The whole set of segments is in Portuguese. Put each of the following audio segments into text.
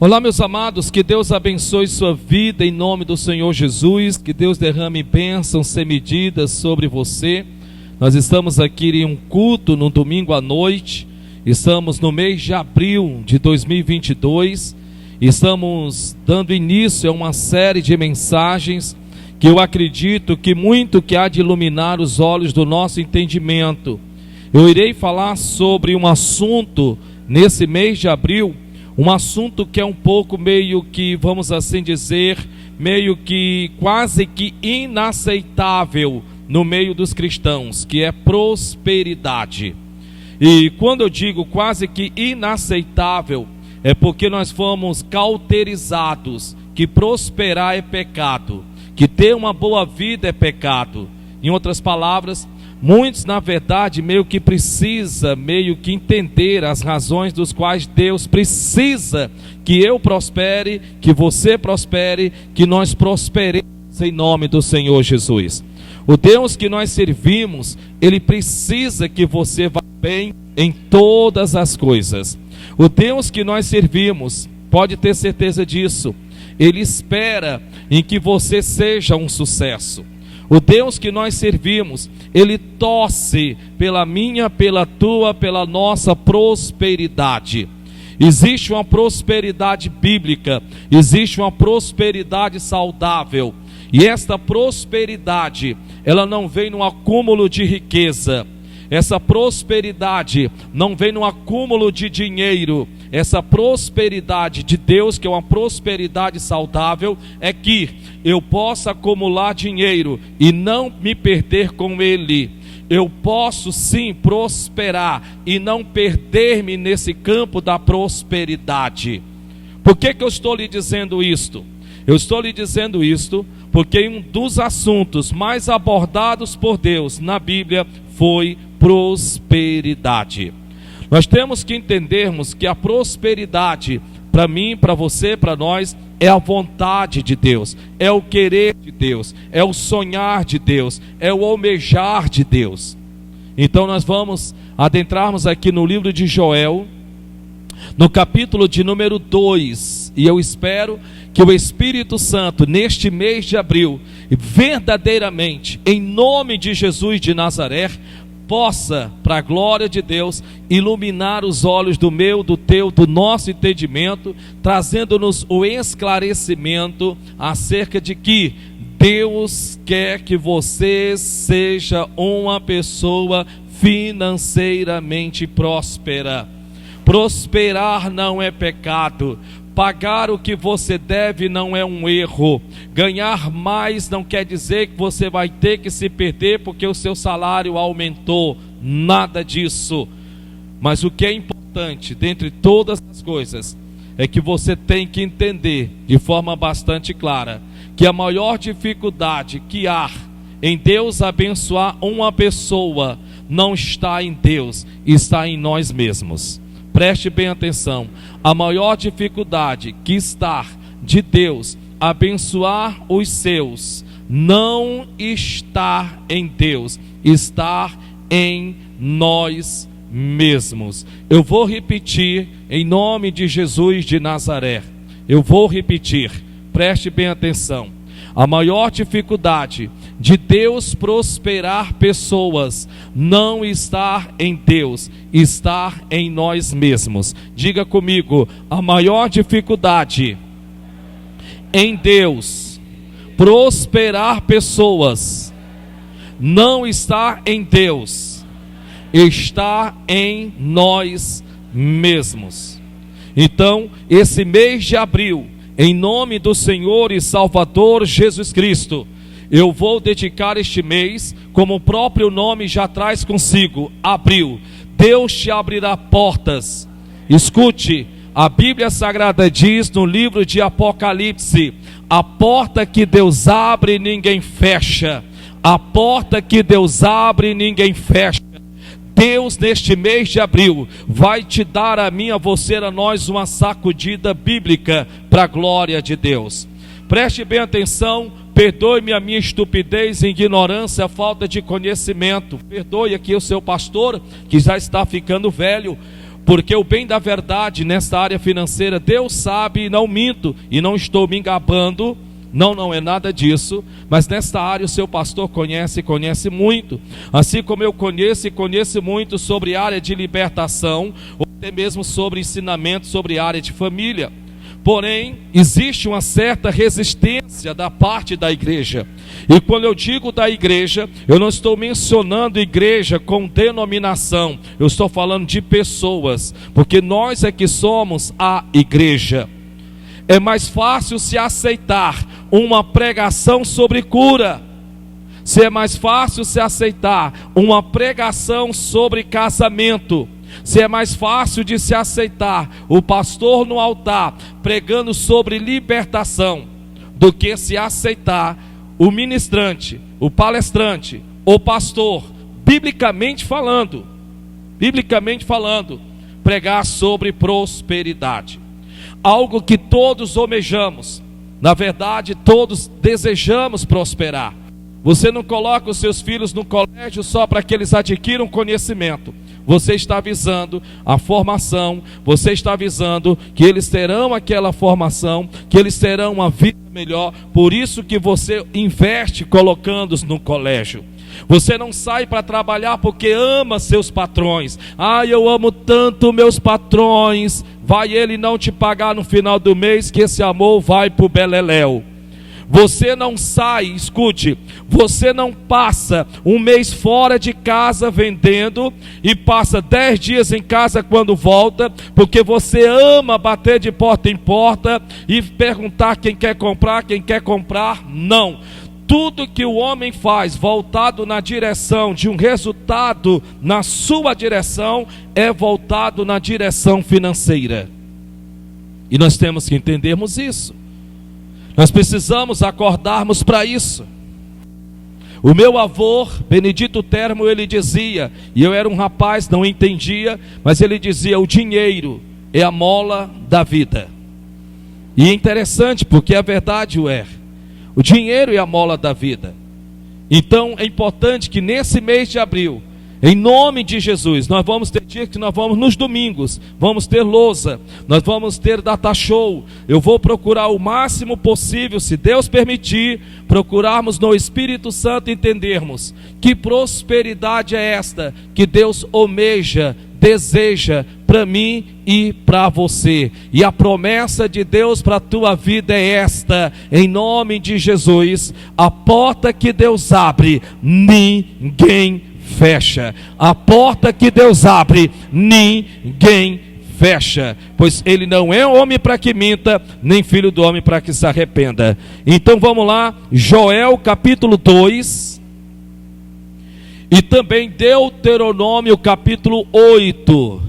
Olá, meus amados, que Deus abençoe sua vida em nome do Senhor Jesus, que Deus derrame bênçãos sem medidas sobre você. Nós estamos aqui em um culto no domingo à noite, estamos no mês de abril de 2022, estamos dando início a uma série de mensagens que eu acredito que muito que há de iluminar os olhos do nosso entendimento. Eu irei falar sobre um assunto nesse mês de abril, um assunto que é um pouco meio que, vamos assim dizer, meio que quase que inaceitável no meio dos cristãos, que é prosperidade. E quando eu digo quase que inaceitável, é porque nós fomos cauterizados que prosperar é pecado, que ter uma boa vida é pecado. Em outras palavras, muitos na verdade meio que entender as razões dos quais Deus precisa que eu prospere, que você prospere, que nós prosperemos em nome do Senhor Jesus. O Deus que nós servimos, Ele precisa que você vá bem em todas as coisas. O Deus que nós servimos, pode ter certeza disso, Ele espera em que você seja um sucesso. O Deus que nós servimos, Ele torce pela minha, pela tua, pela nossa prosperidade. Existe uma prosperidade bíblica, existe uma prosperidade saudável. E esta prosperidade, ela não vem num acúmulo de riqueza. Essa prosperidade não vem num acúmulo de dinheiro. Essa prosperidade de Deus, que é uma prosperidade saudável, é que eu possa acumular dinheiro e não me perder com ele. Eu posso sim prosperar e não perder-me nesse campo da prosperidade. Por que eu estou lhe dizendo isto? Eu estou lhe dizendo isto porque um dos assuntos mais abordados por Deus na Bíblia foi prosperidade. Nós temos que entendermos que a prosperidade, para mim, para você, para nós, é a vontade de Deus, é o querer de Deus, é o sonhar de Deus, é o almejar de Deus. Então nós vamos adentrarmos aqui no livro de Joel, no capítulo de número 2, e eu espero que o Espírito Santo, neste mês de abril, verdadeiramente, em nome de Jesus de Nazaré, possa, para a glória de Deus, iluminar os olhos do meu, do teu, do nosso entendimento, trazendo-nos o esclarecimento acerca de que Deus quer que você seja uma pessoa financeiramente próspera. Prosperar não é pecado. Pagar o que você deve não é um erro. Ganhar mais não quer dizer que você vai ter que se perder porque o seu salário aumentou. Nada disso. Mas o que é importante, dentre todas as coisas, é que você tem que entender de forma bastante clara que a maior dificuldade que há em Deus abençoar uma pessoa não está em Deus, está em nós mesmos. Preste bem atenção, a maior dificuldade que está de Deus abençoar os seus, não está em Deus, está em nós mesmos. Eu vou repetir em nome de Jesus de Nazaré, eu vou repetir, preste bem atenção. A maior dificuldade de Deus prosperar pessoas não está em Deus, está em nós mesmos. Diga comigo, a maior dificuldade em Deus prosperar pessoas não está em Deus, está em nós mesmos. Então, esse mês de abril, em nome do Senhor e Salvador Jesus Cristo, eu vou dedicar este mês, como o próprio nome já traz consigo, abril. Deus te abrirá portas. Escute, a Bíblia Sagrada diz no livro de Apocalipse: a porta que Deus abre ninguém fecha. A porta que Deus abre ninguém fecha. Deus neste mês de abril vai te dar a mim, a você, a nós uma sacudida bíblica para a glória de Deus. Preste bem atenção, perdoe-me a minha estupidez, ignorância, a falta de conhecimento. Perdoe aqui o seu pastor que já está ficando velho, porque o bem da verdade nesta área financeira, Deus sabe e não minto, e não estou me gabando, não é nada disso, mas nesta área o seu pastor conhece muito, assim como eu conheço e conheço muito sobre a área de libertação, ou até mesmo sobre ensinamento sobre a área de família. Porém, existe uma certa resistência da parte da igreja. E quando eu digo da igreja, eu não estou mencionando igreja com denominação, eu estou falando de pessoas, porque nós é que somos a igreja. É mais fácil se aceitar uma pregação sobre cura, se é mais fácil se aceitar uma pregação sobre casamento, se é mais fácil de se aceitar o pastor no altar pregando sobre libertação, do que se aceitar o ministrante, o palestrante, o pastor, biblicamente falando, pregar sobre prosperidade. Algo que todos almejamos, na verdade todos desejamos prosperar. Você não coloca os seus filhos no colégio só para que eles adquiram conhecimento. Você está visando a formação, você está visando que eles terão aquela formação, que eles terão uma vida melhor. Por isso que você investe colocando-os no colégio. Você não sai para trabalhar porque ama seus patrões. Eu amo tanto meus patrões. Vai ele não te pagar no final do mês, que esse amor vai para o beleléu. Você não sai, escute, você não passa um mês fora de casa vendendo e passa 10 dias em casa quando volta, porque você ama bater de porta em porta e perguntar quem quer comprar, não. Tudo que o homem faz voltado na direção de um resultado na sua direção é voltado na direção financeira. E nós temos que entendermos isso. Nós precisamos acordarmos para isso. O meu avô, Benedito Termo, ele dizia, e eu era um rapaz, não entendia, mas ele dizia: o dinheiro é a mola da vida. E é interessante, porque a verdade o é. O dinheiro é a mola da vida. Então é importante que nesse mês de abril, em nome de Jesus, nós vamos ter dia que nós vamos nos domingos, vamos ter lousa, nós vamos ter data show. Eu vou procurar o máximo possível, se Deus permitir, procurarmos no Espírito Santo entendermos que prosperidade é esta que Deus almeja, deseja para mim e para você. E a promessa de Deus para a tua vida é esta, em nome de Jesus: a porta que Deus abre, ninguém fecha. A porta que Deus abre, ninguém fecha, pois ele não é homem para que minta, nem filho do homem para que se arrependa. Então vamos lá, Joel capítulo 2 e também Deuteronômio capítulo 8,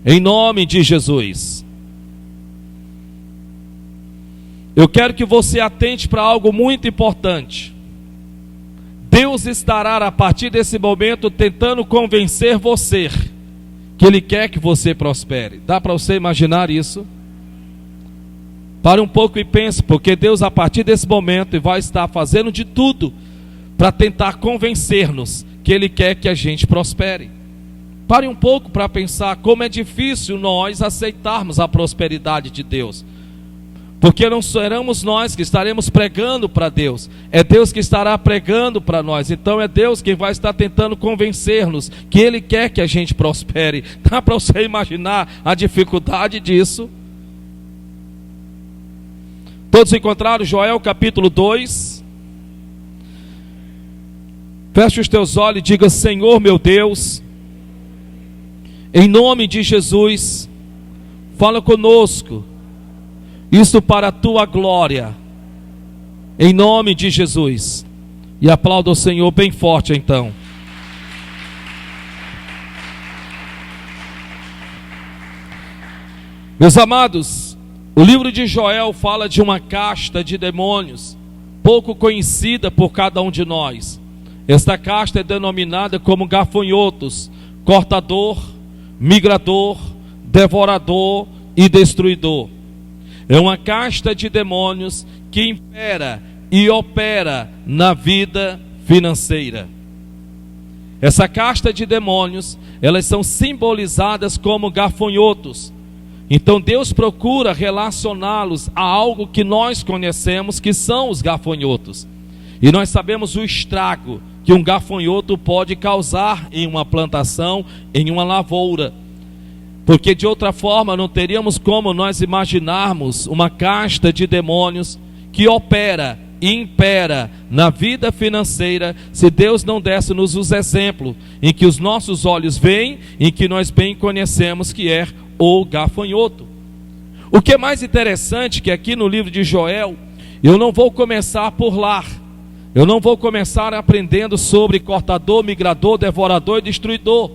em nome de Jesus. Eu quero que você atente para algo muito importante. Deus estará a partir desse momento tentando convencer você que Ele quer que você prospere. Dá para você imaginar isso? Pare um pouco e pense, porque Deus a partir desse momento vai estar fazendo de tudo para tentar convencer-nos que Ele quer que a gente prospere. Pare um pouco para pensar como é difícil nós aceitarmos a prosperidade de Deus. Porque não seremos nós que estaremos pregando para Deus, é Deus que estará pregando para nós. Então é Deus quem vai estar tentando convencer-nos que Ele quer que a gente prospere. Dá para você imaginar a dificuldade disso? Todos encontraram Joel capítulo 2? Feche os teus olhos e diga: Senhor meu Deus, em nome de Jesus, fala conosco, isso para a tua glória, em nome de Jesus. E aplauda o Senhor bem forte então. Meus amados, o livro de Joel fala de uma casta de demônios, pouco conhecida por cada um de nós. Esta casta é denominada como gafanhotos, cortador, migrador, devorador e destruidor. É uma casta de demônios que impera e opera na vida financeira. Essa casta de demônios, elas são simbolizadas como gafanhotos. Então Deus procura relacioná-los a algo que nós conhecemos, que são os gafanhotos. E nós sabemos o estrago que um gafanhoto pode causar em uma plantação, em uma lavoura. Porque de outra forma não teríamos como nós imaginarmos uma casta de demônios que opera e impera na vida financeira, se Deus não desse-nos os exemplos em que os nossos olhos veem, em que nós bem conhecemos, que é o gafanhoto. O que é mais interessante que aqui no livro de Joel, eu não vou começar por lá. Eu não vou começar aprendendo sobre cortador, migrador, devorador e destruidor,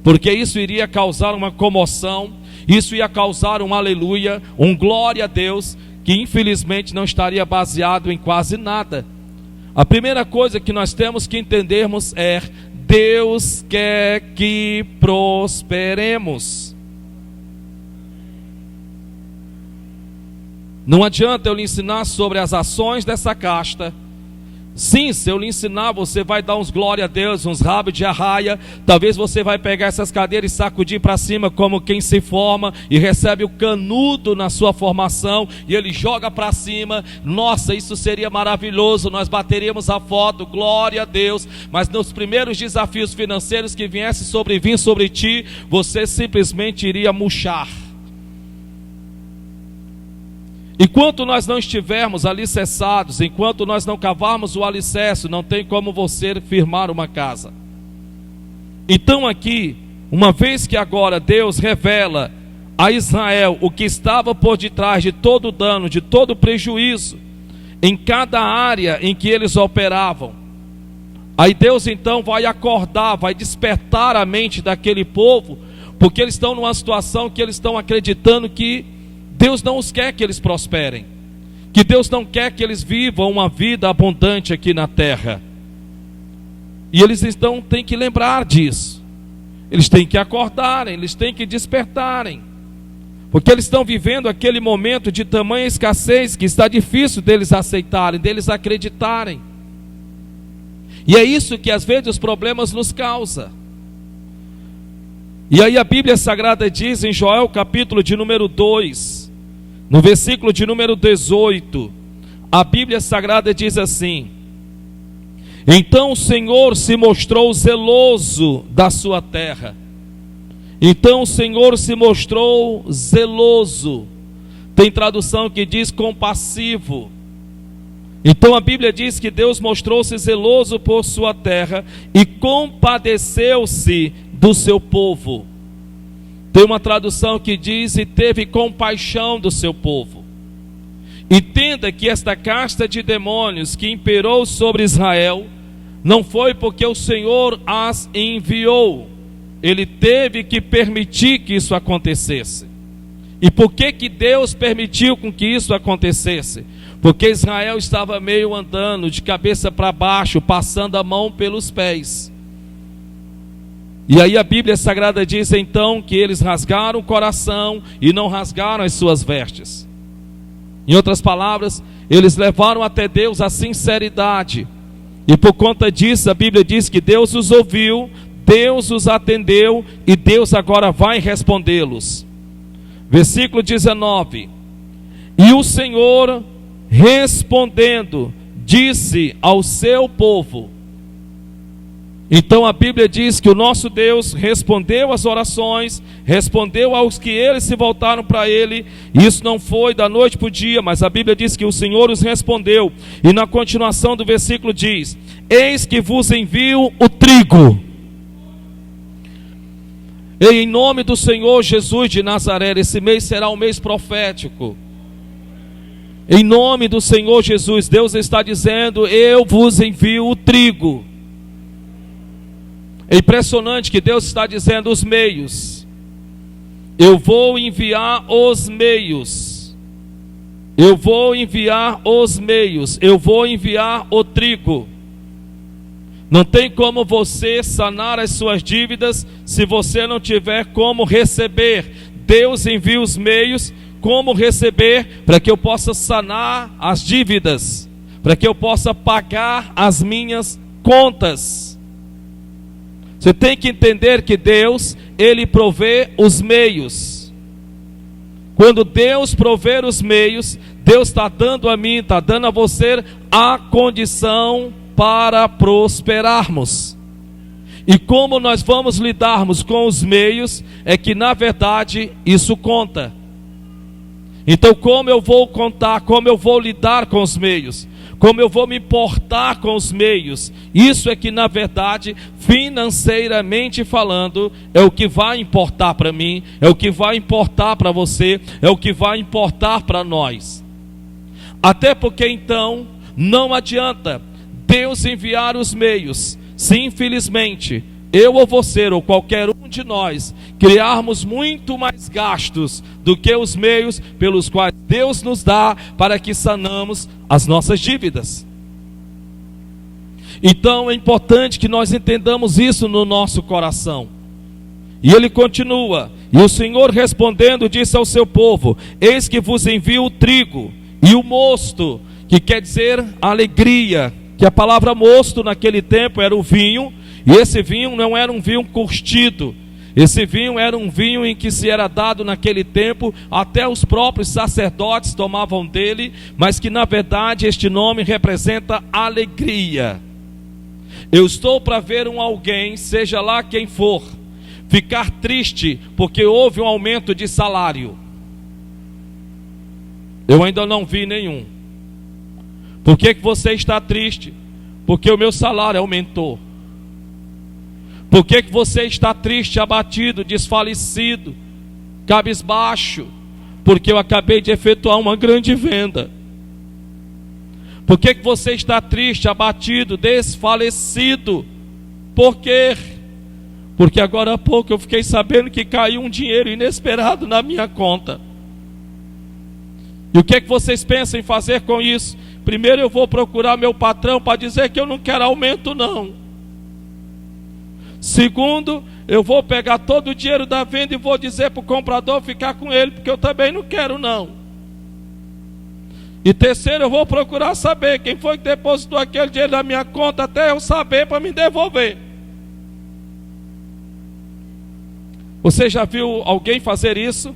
porque isso iria causar uma comoção, isso ia causar um aleluia, um glória a Deus, que infelizmente não estaria baseado em quase nada. A primeira coisa que nós temos que entendermos é: Deus quer que prosperemos. Não adianta eu lhe ensinar sobre as ações dessa casta. Sim, se eu lhe ensinar, você vai dar uns glória a Deus, uns rabos de arraia. Talvez você vai pegar essas cadeiras e sacudir para cima como quem se forma e recebe o canudo na sua formação, e ele joga para cima. Nossa, isso seria maravilhoso, nós bateríamos a foto, glória a Deus. Mas nos primeiros desafios financeiros que viessem vir sobre ti, você simplesmente iria murchar. Enquanto nós não estivermos alicerçados, enquanto nós não cavarmos o alicerce, não tem como você firmar uma casa. Então aqui, uma vez que agora Deus revela a Israel o que estava por detrás de todo o dano, de todo o prejuízo, em cada área em que eles operavam, aí Deus então vai acordar, vai despertar a mente daquele povo, porque eles estão numa situação que eles estão acreditando que Deus não os quer que eles prosperem, que Deus não quer que eles vivam uma vida abundante aqui na terra. E eles então têm que lembrar disso. Eles têm que acordarem, eles têm que despertarem, porque eles estão vivendo aquele momento de tamanha escassez que está difícil deles aceitarem, deles acreditarem. E é isso que às vezes os problemas nos causam. E aí a Bíblia Sagrada diz em Joel capítulo de número 2, no versículo de número 18, a Bíblia Sagrada diz assim: então o Senhor se mostrou zeloso da sua terra. Então o Senhor se mostrou zeloso. Tem tradução que diz compassivo. Então a Bíblia diz que Deus mostrou-se zeloso por sua terra e compadeceu-se do seu povo. Tem uma tradução que diz: e teve compaixão do seu povo. Entenda que esta casta de demônios que imperou sobre Israel não foi porque o Senhor as enviou. Ele teve que permitir que isso acontecesse. E por que Deus permitiu com que isso acontecesse? Porque Israel estava meio andando de cabeça para baixo, passando a mão pelos pés. E aí a Bíblia Sagrada diz então que eles rasgaram o coração e não rasgaram as suas vestes. Em outras palavras, eles levaram até Deus a sinceridade. E por conta disso a Bíblia diz que Deus os ouviu, Deus os atendeu e Deus agora vai respondê-los. Versículo 19: e o Senhor respondendo disse ao seu povo. Então a Bíblia diz que o nosso Deus respondeu às orações, respondeu aos que eles se voltaram para Ele. Isso não foi da noite para o dia, mas a Bíblia diz que o Senhor os respondeu. E na continuação do versículo diz: eis que vos envio o trigo. E em nome do Senhor Jesus de Nazaré, esse mês será um mês profético. Em nome do Senhor Jesus, Deus está dizendo: eu vos envio o trigo. É impressionante que Deus está dizendo os meios. Eu vou enviar os meios. Eu vou enviar os meios. Eu vou enviar o trigo. Não tem como você sanar as suas dívidas se você não tiver como receber. Deus envia os meios, como receber, para que eu possa sanar as dívidas, para que eu possa pagar as minhas contas. Você tem que entender que Deus, Ele provê os meios. Quando Deus prover os meios, Deus está dando a mim, está dando a você a condição para prosperarmos. E como nós vamos lidarmos com os meios, é que na verdade isso conta. Então como eu vou contar, como eu vou lidar com os meios, como eu vou me importar com os meios, isso é que na verdade, financeiramente falando, é o que vai importar para mim, é o que vai importar para você, é o que vai importar para nós. Até porque então, não adianta Deus enviar os meios, se infelizmente eu ou você ou qualquer um de nós criarmos muito mais gastos do que os meios pelos quais Deus nos dá para que sanamos as nossas dívidas. Então é importante que nós entendamos isso no nosso coração. E ele continua: e o Senhor respondendo disse ao seu povo: eis que vos envio o trigo e o mosto, que quer dizer alegria, que a palavra mosto naquele tempo era o vinho. E esse vinho não era um vinho curtido, esse vinho era um vinho em que se era dado naquele tempo, até os próprios sacerdotes tomavam dele, mas que na verdade este nome representa alegria. Eu estou para ver alguém, seja lá quem for, ficar triste porque houve um aumento de salário. Eu ainda não vi nenhum. Por que você está triste? Porque o meu salário aumentou. Por que você está triste, abatido, desfalecido, cabisbaixo? Porque eu acabei de efetuar uma grande venda. Por que você está triste, abatido, desfalecido? Por quê? Porque agora há pouco eu fiquei sabendo que caiu um dinheiro inesperado na minha conta. E o que vocês pensam em fazer com isso? Primeiro eu vou procurar meu patrão para dizer que eu não quero aumento não. Segundo, eu vou pegar todo o dinheiro da venda e vou dizer para o comprador ficar com ele, porque eu também não quero não. E terceiro, eu vou procurar saber quem foi que depositou aquele dinheiro na minha conta, até eu saber para me devolver. Você já viu alguém fazer isso?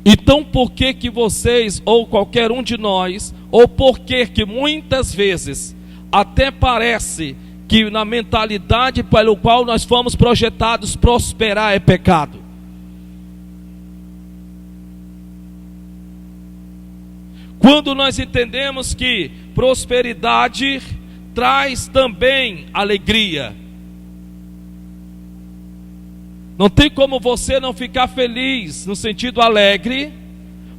Então por que vocês, ou qualquer um de nós, ou por que muitas vezes até parece que na mentalidade pelo qual nós fomos projetados prosperar é pecado? Quando nós entendemos que prosperidade traz também alegria. Não tem como você não ficar feliz no sentido alegre,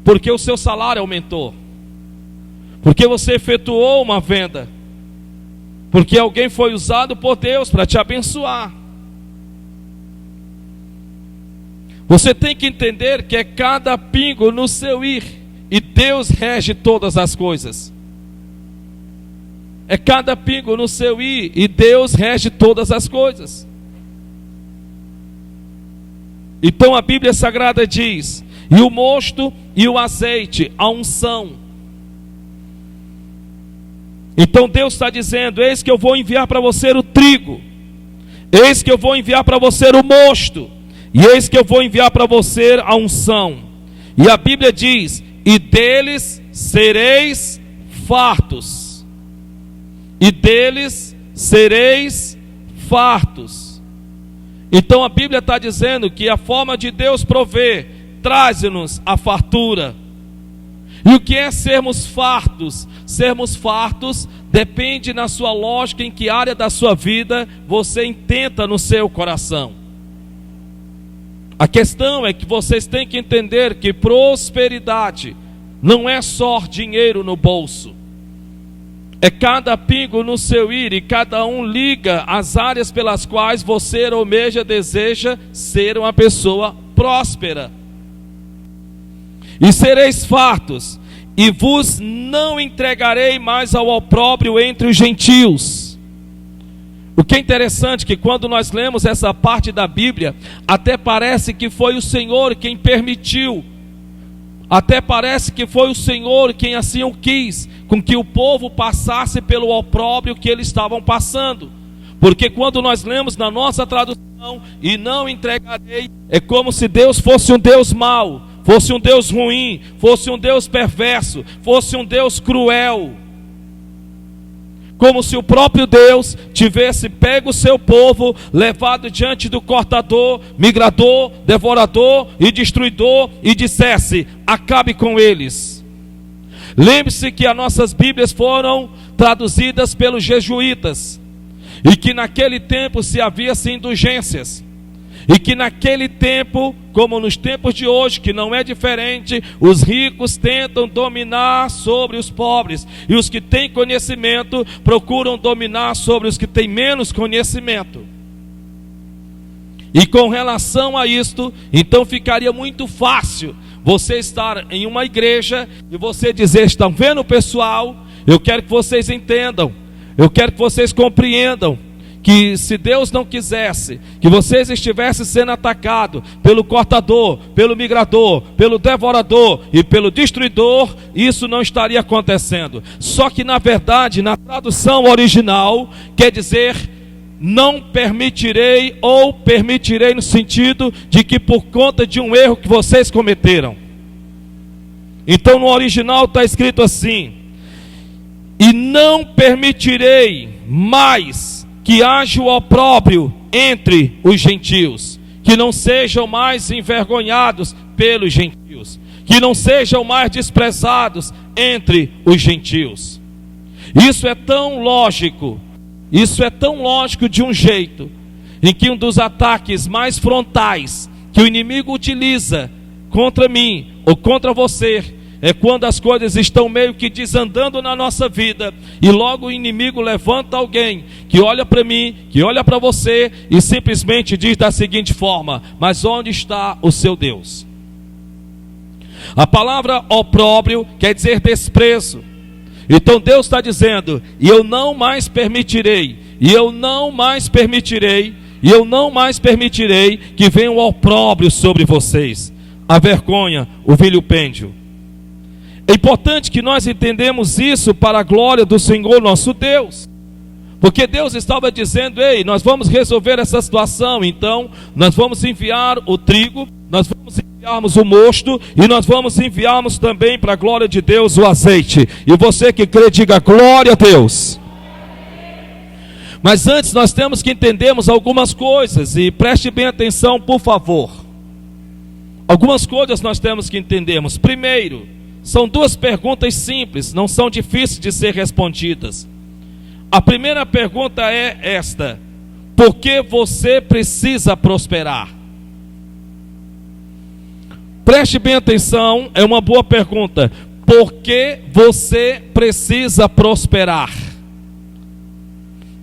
porque o seu salário aumentou, porque você efetuou uma venda, porque alguém foi usado por Deus para te abençoar. Você tem que entender que é cada pingo no seu ir, e Deus rege todas as coisas. É cada pingo no seu ir, e Deus rege todas as coisas. Então a Bíblia Sagrada diz: e o mosto e o azeite, a unção. Então Deus está dizendo: eis que eu vou enviar para você o trigo, eis que eu vou enviar para você o mosto, e eis que eu vou enviar para você a unção. E a Bíblia diz: e deles sereis fartos, e deles sereis fartos. Então a Bíblia está dizendo que a forma de Deus prover traz-nos a fartura. E o que é sermos fartos? Sermos fartos depende na sua lógica, em que área da sua vida você intenta no seu coração. A questão é que vocês têm que entender que prosperidade não é só dinheiro no bolso. É cada pingo no seu ir, e cada um liga as áreas pelas quais você almeja, deseja ser uma pessoa próspera. E sereis fartos, e vos não entregarei mais ao opróbrio entre os gentios. O que é interessante é que quando nós lemos essa parte da Bíblia, até parece que foi o Senhor quem permitiu, até parece que foi o Senhor quem assim o quis, com que o povo passasse pelo opróbrio que eles estavam passando. Porque quando nós lemos na nossa tradução, e não entregarei, é como se Deus fosse um Deus mau, fosse um Deus ruim, fosse um Deus perverso, fosse um Deus cruel. Como se o próprio Deus tivesse pego o seu povo, levado diante do cortador, migrador, devorador e destruidor, e dissesse: acabe com eles. Lembre-se que as nossas Bíblias foram traduzidas pelos jesuítas, e que naquele tempo se havia indulgências, e que naquele tempo, como nos tempos de hoje, que não é diferente, os ricos tentam dominar sobre os pobres, e os que têm conhecimento procuram dominar sobre os que têm menos conhecimento. E com relação a isto, então ficaria muito fácil você estar em uma igreja e você dizer: estão vendo, pessoal? Eu quero que vocês entendam, eu quero que vocês compreendam que se Deus não quisesse que vocês estivessem sendo atacados pelo cortador, pelo migrador, pelo devorador e pelo destruidor, isso não estaria acontecendo. Só que na verdade, na tradução original, quer dizer: não permitirei, ou permitirei no sentido de que por conta de um erro que vocês cometeram. Então no original está escrito assim: e não permitirei mais que haja o opróbrio entre os gentios, que não sejam mais envergonhados pelos gentios, que não sejam mais desprezados entre os gentios. Isso é tão lógico, de um jeito, em que um dos ataques mais frontais que o inimigo utiliza contra mim ou contra você é quando as coisas estão meio que desandando na nossa vida, e logo o inimigo levanta alguém que olha para mim, que olha para você, e simplesmente diz da seguinte forma: mas onde está o seu Deus? A palavra opróbrio quer dizer desprezo. Então Deus está dizendo: e eu não mais permitirei, e eu não mais permitirei, e eu não mais permitirei que venha o opróbrio sobre vocês, a vergonha, o vilipêndio. É importante que nós entendamos isso para a glória do Senhor nosso Deus, porque Deus estava dizendo: ei, nós vamos resolver essa situação, então nós vamos enviar o trigo, nós vamos enviarmos o mosto, e nós vamos enviarmos também para a glória de Deus o azeite. E você que crê, diga glória a Deus. Mas antes nós temos que entendermos algumas coisas, e preste bem atenção, por favor. Algumas coisas nós temos que entendermos. Primeiro, são duas perguntas simples, não são difíceis de ser respondidas. A primeira pergunta é esta: por que você precisa prosperar? Preste bem atenção, é uma boa pergunta. Por que você precisa prosperar?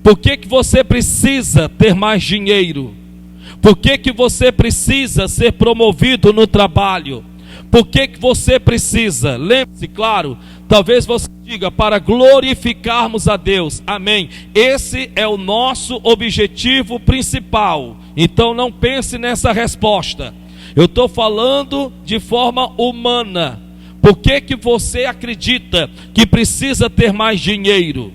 Por que você precisa ter mais dinheiro? Por que você precisa ser promovido no trabalho? Por que você precisa? Lembre-se, claro, talvez você diga: para glorificarmos a Deus. Amém. Esse é o nosso objetivo principal. Então não pense nessa resposta. Eu estou falando de forma humana. Por que você acredita que precisa ter mais dinheiro?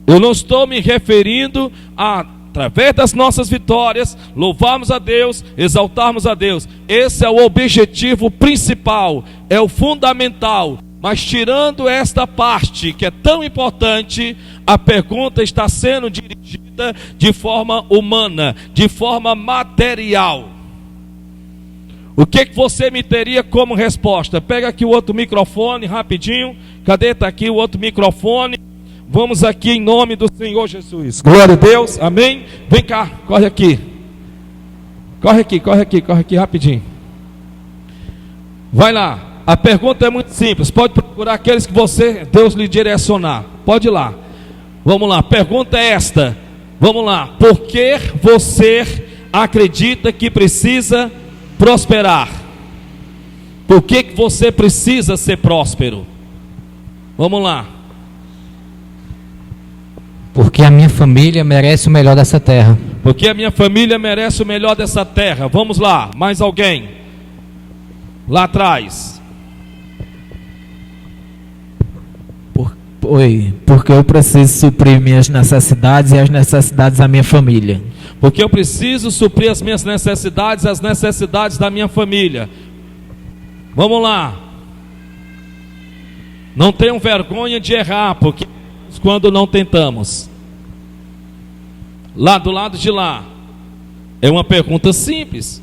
Eu não estou me referindo a, através das nossas vitórias, louvarmos a Deus, exaltarmos a Deus. Esse é o objetivo principal, é o fundamental. Mas tirando esta parte que é tão importante, a pergunta está sendo dirigida de forma humana, de forma material. O que você me teria como resposta? Pega aqui o outro microfone rapidinho. Cadê? Está aqui o outro microfone. Vamos aqui em nome do Senhor Jesus. Glória a Deus, amém. Vem cá, corre aqui. Corre aqui rapidinho. Vai lá. A pergunta é muito simples. Pode procurar aqueles que Deus lhe direcionar. Pode ir lá. Vamos lá, a pergunta é esta. Vamos lá. Por que você acredita que precisa prosperar? Por que você precisa ser próspero? Vamos lá. Porque a minha família merece o melhor dessa terra. Porque a minha família merece o melhor dessa terra. Vamos lá, mais alguém? Lá atrás. Oi, porque eu preciso suprir minhas necessidades e as necessidades da minha família. Porque eu preciso suprir as minhas necessidades e as necessidades da minha família. Vamos lá. Não tenham vergonha de errar, porque quando não tentamos. Lá do lado de lá. É uma pergunta simples.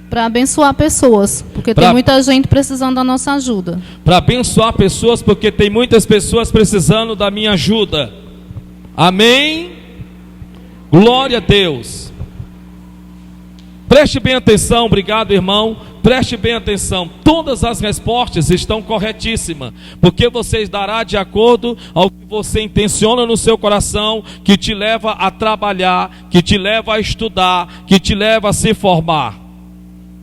Para abençoar pessoas, porque tem muita gente precisando da nossa ajuda. Para abençoar pessoas, porque tem muitas pessoas precisando da minha ajuda. Amém? Glória a Deus. Preste bem atenção, obrigado, irmão. Preste bem atenção. Todas as respostas estão corretíssimas, porque você dará de acordo ao que você intenciona no seu coração, que te leva a trabalhar, que te leva a estudar, que te leva a se formar.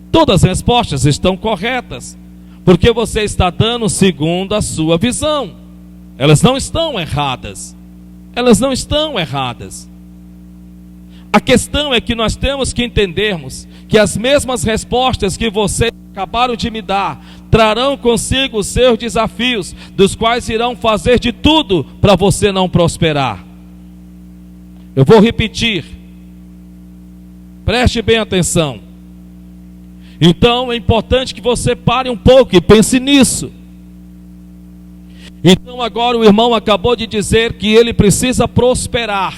Todas as respostas estão corretas, porque você está dando segundo a sua visão. Elas não estão erradas. Elas não estão erradas. A questão é que nós temos que entendermos que as mesmas respostas que vocês acabaram de me dar trarão consigo os seus desafios, dos quais irão fazer de tudo para você não prosperar. Eu vou repetir. Preste bem atenção. Então é importante que você pare um pouco e pense nisso. Então agora o irmão acabou de dizer que ele precisa prosperar,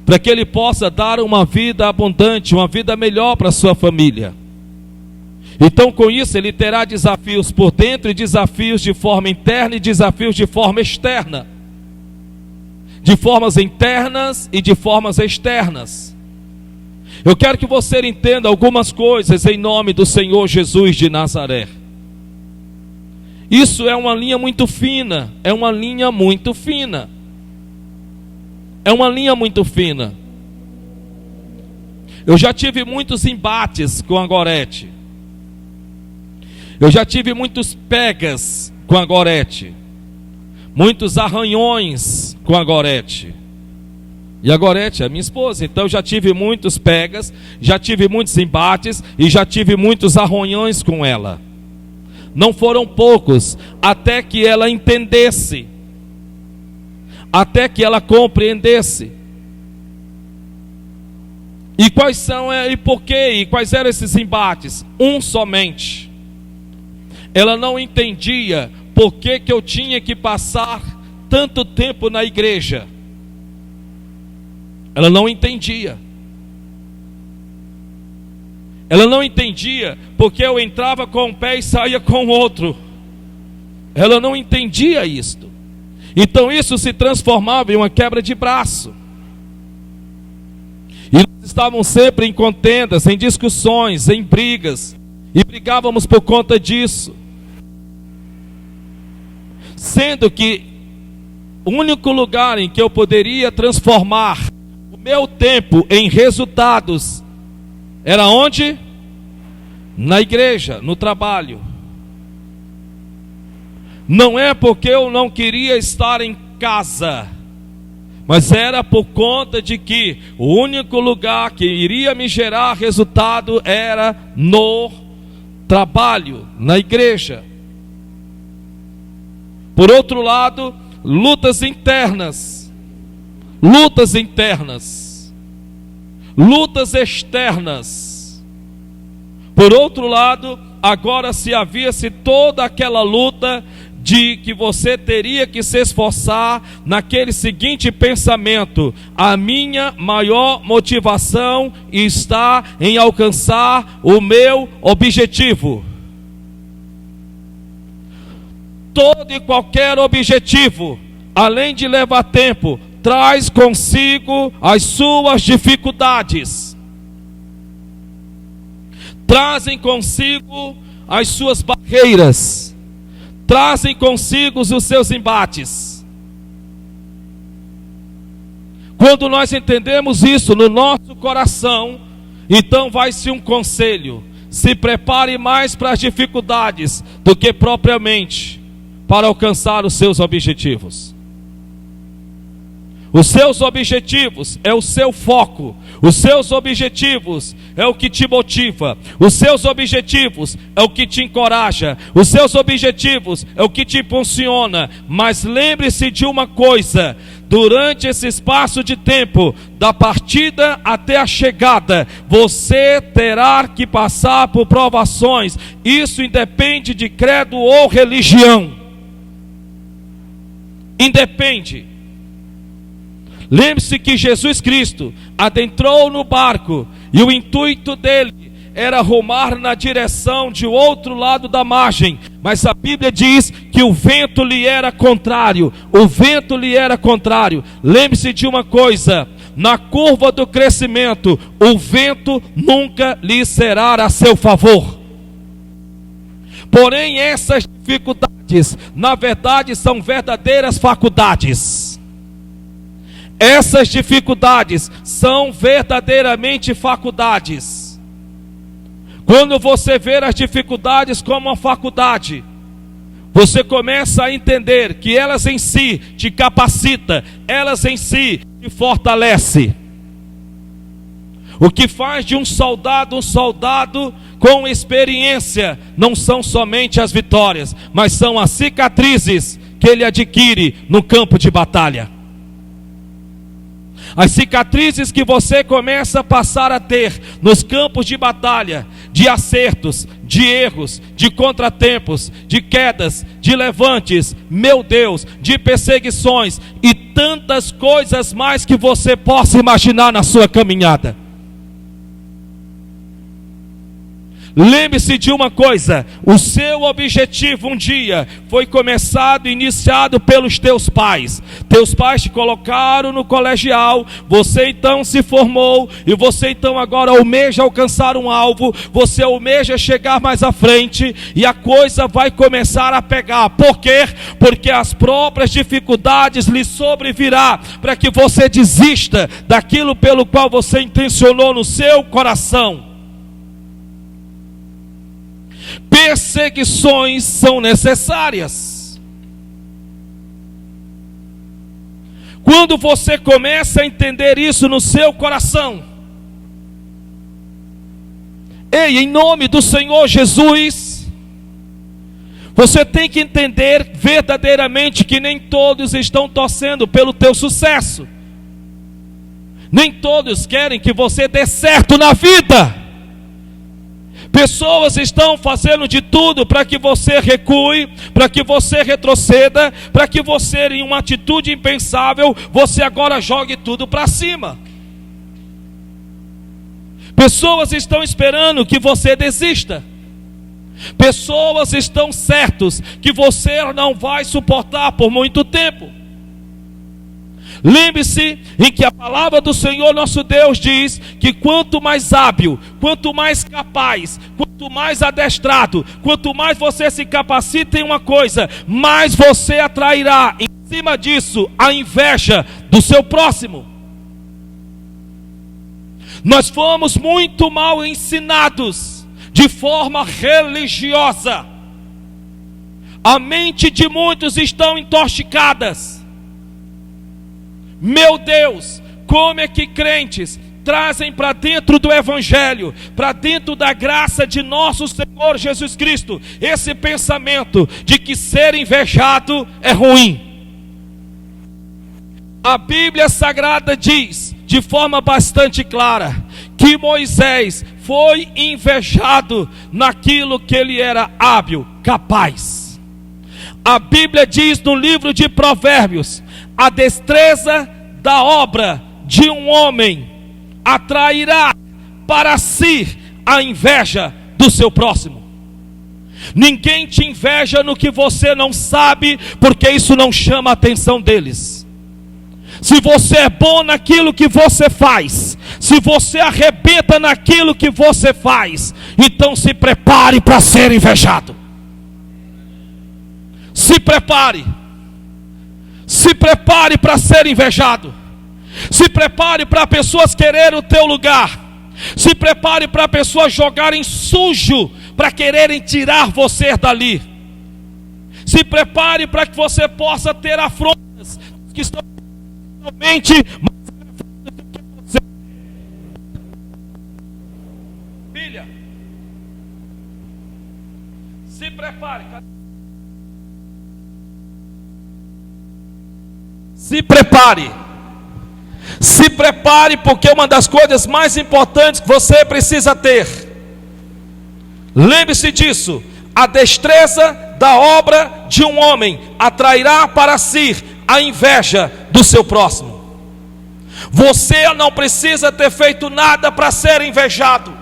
para que ele possa dar uma vida abundante, uma vida melhor para a sua família. Então com isso ele terá desafios por dentro, e desafios de forma interna e desafios de forma externa. De formas internas e de formas externas. Eu quero que você entenda algumas coisas em nome do Senhor Jesus de Nazaré. Isso é uma linha muito fina, é uma linha muito fina. É uma linha muito fina. Eu já tive muitos embates com a Gorete. Eu já tive muitos pegas com a Gorete. Muitos arranhões com a Gorete. E a Gorete é minha esposa, então eu já tive muitos pegas, já tive muitos embates e já tive muitos arranhões com ela. Não foram poucos, até que ela entendesse, até que ela compreendesse. E quais são, e por quê? E quais eram esses embates? Um somente. Ela não entendia por que eu tinha que passar tanto tempo na igreja. Ela não entendia. Ela não entendia porque eu entrava com um pé e saía com o outro. Ela não entendia isto. Então isso se transformava em uma quebra de braço. E nós estávamos sempre em contendas, em discussões, em brigas. E brigávamos por conta disso. Sendo que o único lugar em que eu poderia transformar o meu tempo em resultados era onde? Na igreja, no trabalho. Não é porque eu não queria estar em casa, mas era por conta de que o único lugar que iria me gerar resultado era no trabalho, na igreja. Por outro lado, lutas internas, lutas internas, lutas externas. Por outro lado, agora se havia-se toda aquela luta de que você teria que se esforçar naquele seguinte pensamento: a minha maior motivação está em alcançar o meu objetivo. Todo e qualquer objetivo, além de levar tempo, traz consigo as suas dificuldades. Trazem consigo as suas barreiras. Trazem consigo os seus embates. Quando nós entendemos isso no nosso coração, então vai-se um conselho: se prepare mais para as dificuldades do que propriamente para alcançar os seus objetivos. Os seus objetivos é o seu foco. Os seus objetivos é o que te motiva. Os seus objetivos é o que te encoraja. Os seus objetivos é o que te impulsiona. Mas lembre-se de uma coisa: durante esse espaço de tempo, da partida até a chegada, você terá que passar por provações. Isso independe de credo ou religião. Independe. Lembre-se que Jesus Cristo adentrou no barco e o intuito dele era rumar na direção de outro lado da margem, mas a Bíblia diz que o vento lhe era contrário. O vento lhe era contrário. Lembre-se de uma coisa: na curva do crescimento, o vento nunca lhe será a seu favor. Porém, essas dificuldades, na verdade, são verdadeiras faculdades. Essas dificuldades são verdadeiramente faculdades. Quando você vê as dificuldades como uma faculdade, você começa a entender que elas em si te capacitam, elas em si te fortalecem. O que faz de um soldado com experiência não são somente as vitórias, mas são as cicatrizes que ele adquire no campo de batalha. As cicatrizes que você começa a passar a ter nos campos de batalha, de acertos, de erros, de contratempos, de quedas, de levantes, meu Deus, de perseguições e tantas coisas mais que você possa imaginar na sua caminhada. Lembre-se de uma coisa: o seu objetivo um dia foi começado, iniciado pelos teus pais. Teus pais te colocaram no colegial, você então se formou, e você então agora almeja alcançar um alvo, você almeja chegar mais à frente, e a coisa vai começar a pegar. Por quê? Porque as próprias dificuldades lhe sobrevirá, para que você desista daquilo pelo qual você intencionou no seu coração. Perseguições são necessárias. Quando você começa a entender isso no seu coração, ei, em nome do Senhor Jesus, você tem que entender verdadeiramente que nem todos estão torcendo pelo teu sucesso. Nem todos querem que você dê certo na vida. Pessoas estão fazendo de tudo para que você recue, para que você retroceda, para que você, em uma atitude impensável, você agora jogue tudo para cima. Pessoas estão esperando que você desista. Pessoas estão certas que você não vai suportar por muito tempo. Lembre-se em que a palavra do Senhor nosso Deus diz que quanto mais hábil, quanto mais capaz, quanto mais adestrado, quanto mais você se capacita em uma coisa, mais você atrairá em cima disso a inveja do seu próximo. Nós fomos muito mal ensinados de forma religiosa. A mente de muitos estão intoxicadas. Meu Deus, como é que crentes trazem para dentro do Evangelho, para dentro da graça de nosso Senhor Jesus Cristo, esse pensamento de que ser invejado é ruim. A Bíblia Sagrada diz, de forma bastante clara, que Moisés foi invejado naquilo que ele era hábil, capaz. A Bíblia diz no livro de Provérbios: a destreza da obra de um homem atrairá para si a inveja do seu próximo. Ninguém te inveja no que você não sabe, porque isso não chama a atenção deles. Se você é bom naquilo que você faz, se você arrebenta naquilo que você faz, então se prepare para ser invejado. Se prepare. Se prepare para ser invejado. Se prepare para pessoas quererem o teu lugar. Se prepare para pessoas jogarem sujo para quererem tirar você dali. Se prepare para que você possa ter afrontas que estão proporcionalmente mais elevado do que você. Filha, se prepare. Se prepare. Se prepare, porque uma das coisas mais importantes que você precisa ter, lembre-se disso: a destreza da obra de um homem atrairá para si a inveja do seu próximo. Você não precisa ter feito nada para ser invejado.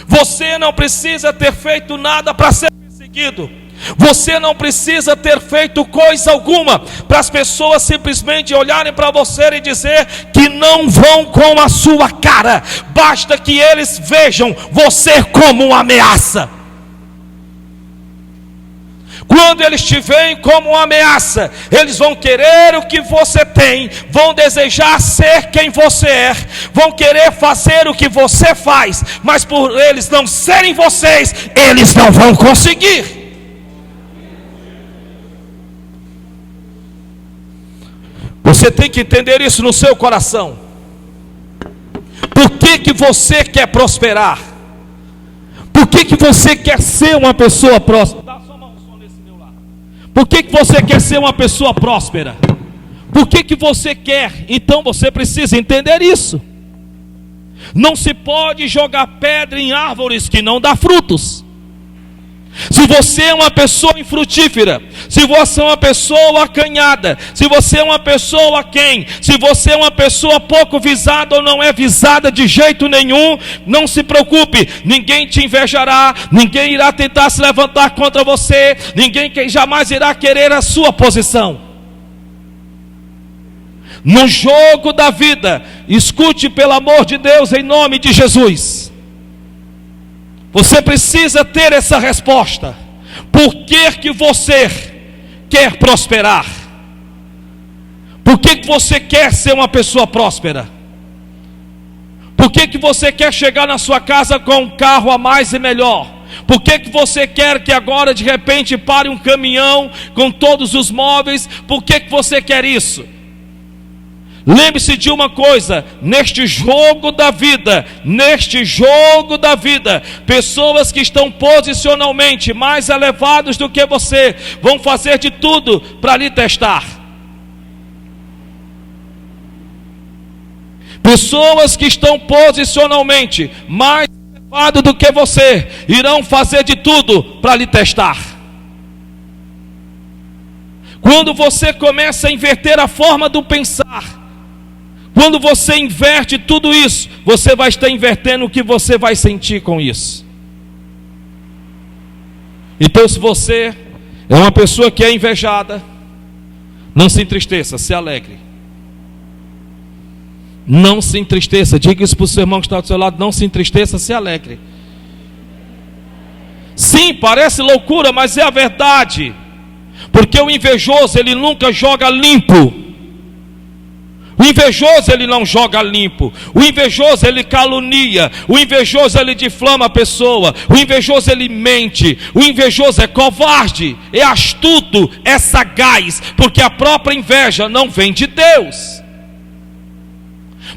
Você não precisa ter feito nada para ser perseguido. Você não precisa ter feito coisa alguma para as pessoas simplesmente olharem para você e dizer que não vão com a sua cara. Basta que eles vejam você como uma ameaça. Quando eles te veem como uma ameaça, eles vão querer o que você tem, vão desejar ser quem você é, vão querer fazer o que você faz, mas por eles não serem vocês, eles não vão conseguir. Você tem que entender isso no seu coração. Por que você quer prosperar? Por que você quer ser uma pessoa próspera? Dá sua mão só nesse meu lado. Por que você quer ser uma pessoa próspera? Por que você quer? Então você precisa entender isso. Não se pode jogar pedra em árvores que não dão frutos. Se você é uma pessoa infrutífera, se você é uma pessoa acanhada, se você é uma pessoa quem, se você é uma pessoa pouco visada ou não é visada de jeito nenhum, não se preocupe, ninguém te invejará, ninguém irá tentar se levantar contra você, ninguém jamais irá querer a sua posição. No jogo da vida, escute pelo amor de Deus, em nome de Jesus. Você precisa ter essa resposta. Por que você quer prosperar? Por que você quer ser uma pessoa próspera? Por que você quer chegar na sua casa com um carro a mais e melhor? Por que você quer que agora de repente pare um caminhão com todos os móveis? Por que você quer isso? Lembre-se de uma coisa: neste jogo da vida, pessoas que estão posicionalmente mais elevados do que você, vão fazer de tudo para lhe testar. Pessoas que estão posicionalmente mais elevados do que você, irão fazer de tudo para lhe testar. Quando você começa a inverter a forma do pensar, quando você inverte tudo isso, você vai estar invertendo o que você vai sentir com isso. Então, se você é uma pessoa que é invejada, não se entristeça, se alegre. Não se entristeça, diga isso para o seu irmão que está do seu lado: não se entristeça, se alegre. Sim, parece loucura, mas é a verdade. Porque o invejoso, ele nunca joga limpo. O invejoso, ele não joga limpo. O invejoso, ele calunia. O invejoso, ele difama a pessoa. O invejoso, ele mente. O invejoso é covarde, é astuto, é sagaz, porque a própria inveja não vem de Deus.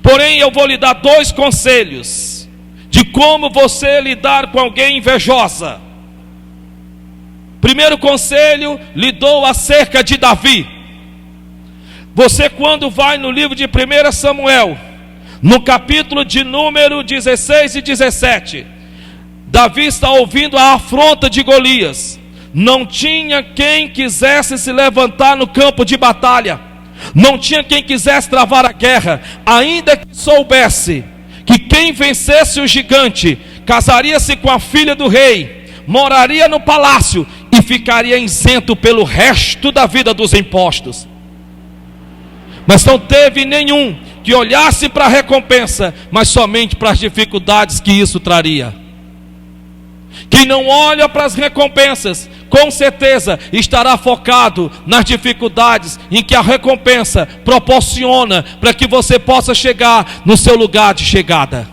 Porém, eu vou lhe dar 2 conselhos de como você lidar com alguém invejosa. Primeiro conselho, lhe dou acerca de Davi. Você, quando vai no livro de 1 Samuel, no capítulo de número 16 e 17, Davi está ouvindo a afronta de Golias. Não tinha quem quisesse se levantar no campo de batalha, não tinha quem quisesse travar a guerra, ainda que soubesse que quem vencesse o gigante casaria-se com a filha do rei, moraria no palácio e ficaria isento pelo resto da vida dos impostos. Mas não teve nenhum que olhasse para a recompensa, mas somente para as dificuldades que isso traria. Quem não olha para as recompensas, com certeza estará focado nas dificuldades em que a recompensa proporciona para que você possa chegar no seu lugar de chegada.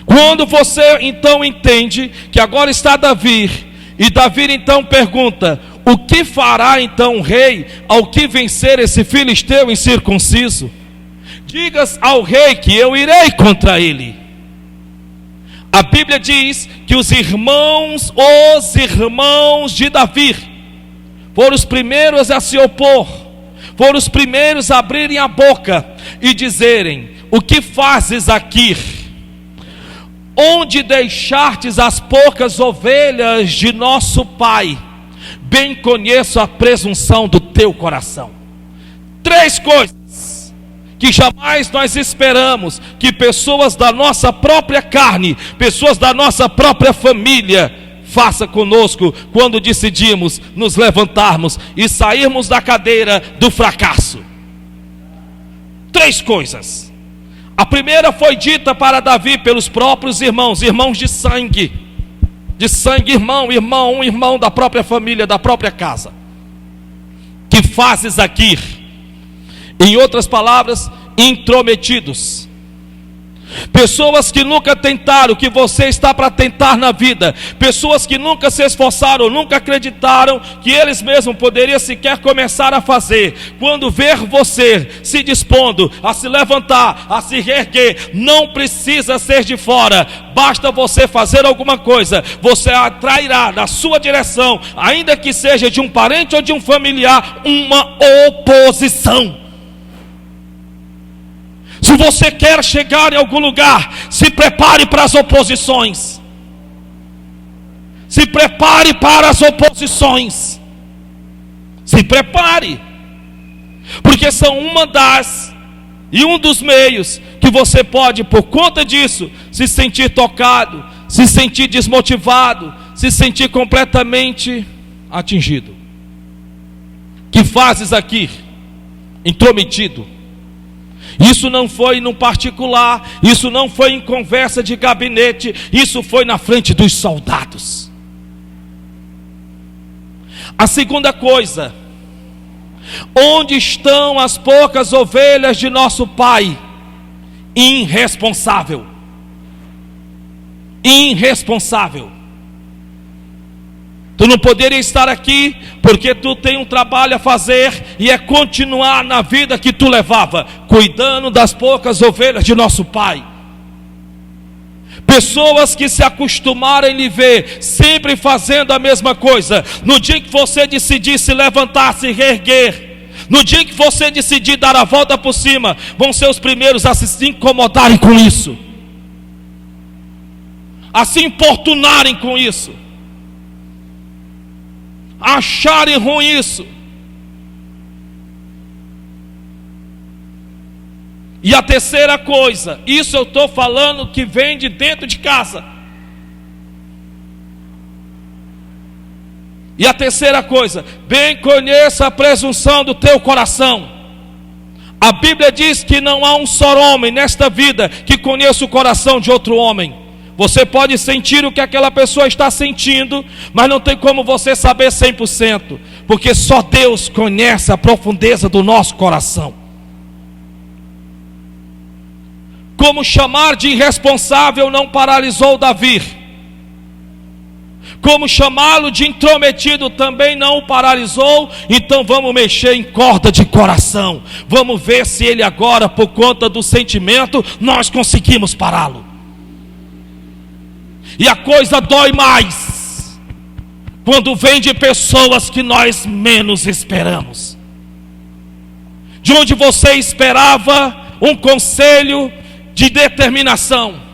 Quando você então entende que agora está Davi, e Davi então pergunta: O que fará então o rei ao que vencer esse filisteu incircunciso? Digas ao rei que eu irei contra ele. A Bíblia diz que os irmãos de Davi foram os primeiros a se opor, foram os primeiros a abrirem a boca e dizerem: o que fazes aqui? Onde deixastes as poucas ovelhas de nosso pai? Bem conheço a presunção do teu coração. 3 coisas que jamais nós esperamos que pessoas da nossa própria carne, pessoas da nossa própria família, faça conosco quando decidimos nos levantarmos e sairmos da cadeira do fracasso. 3 coisas. A primeira foi dita para Davi pelos próprios irmãos de sangue, um irmão da própria família, da própria casa. Que fazes aqui? Em outras palavras, intrometidos. Pessoas que nunca tentaram o que você está para tentar na vida. Pessoas que nunca se esforçaram, nunca acreditaram que eles mesmos poderiam sequer começar a fazer. Quando ver você se dispondo a se levantar, a se reerguer, não precisa ser de fora. Basta você fazer alguma coisa, você atrairá na sua direção, ainda que seja de um parente ou de um familiar, uma oposição. Se você quer chegar em algum lugar, se prepare para as oposições. Se prepare para as oposições. Se prepare. Porque são um dos meios que você pode, por conta disso, se sentir tocado, se sentir desmotivado, se sentir completamente atingido. Que fazes aqui? Intrometido. Isso não foi no particular, isso não foi em conversa de gabinete, isso foi na frente dos soldados. A segunda coisa: onde estão as poucas ovelhas de nosso pai? Irresponsável. Tu não poderia estar aqui porque tu tem um trabalho a fazer e é continuar na vida que tu levava, cuidando das poucas ovelhas de nosso pai. Pessoas que se acostumaram em lhe ver sempre fazendo a mesma coisa. No dia que você decidir se levantar, se reerguer, no dia que você decidir dar a volta por cima, vão ser os primeiros a se incomodarem com isso, a se importunarem com isso, acharem ruim isso. E a terceira coisa, isso eu estou falando que vem de dentro de casa. E a terceira coisa: bem conheça a presunção do teu coração. A Bíblia diz que não há um só homem nesta vida que conheça o coração de outro homem. Você pode sentir o que aquela pessoa está sentindo, mas não tem como você saber 100%, porque só Deus conhece a profundeza do nosso coração. Como chamar de irresponsável não paralisou Davi, como chamá-lo de intrometido também não o paralisou. Então vamos mexer em corda de coração, vamos ver se ele agora, por conta do sentimento, nós conseguimos pará-lo. E a coisa dói mais quando vem de pessoas que nós menos esperamos. De onde você esperava um conselho de determinação,